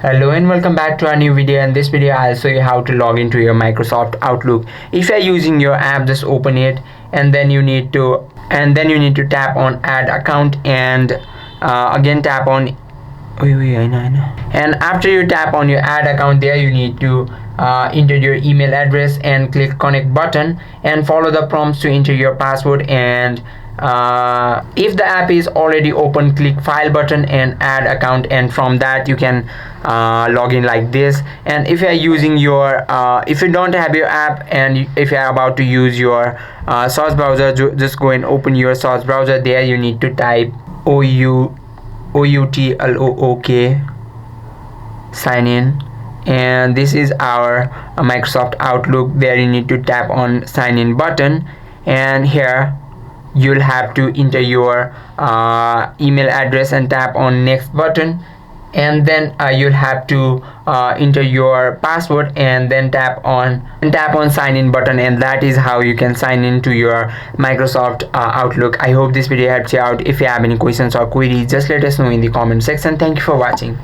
Hello and welcome back to our new video. In this video I'll show you how to log into your Microsoft Outlook. If you're using your app, just open it and then you need to tap on add account and again tap on I know. And after you tap on your add account, there you need to enter your email address and click connect button and follow the prompts to enter your password. And if the app is already open, click file button and add account, and from that you can log in like this. And if you are using your if you don't have your app and if you are about to use your source browser, just go and open your source browser. There you need to type outlook sign in, and this is our Microsoft Outlook. There you need to tap on sign in button, and here you'll have to enter your email address and tap on next button, and then you'll have to enter your password and then tap on sign in button, and that is how you can sign into your Microsoft Outlook. I hope this video helps you out. If you have any questions or queries, just let us know in the comment section. Thank you for watching.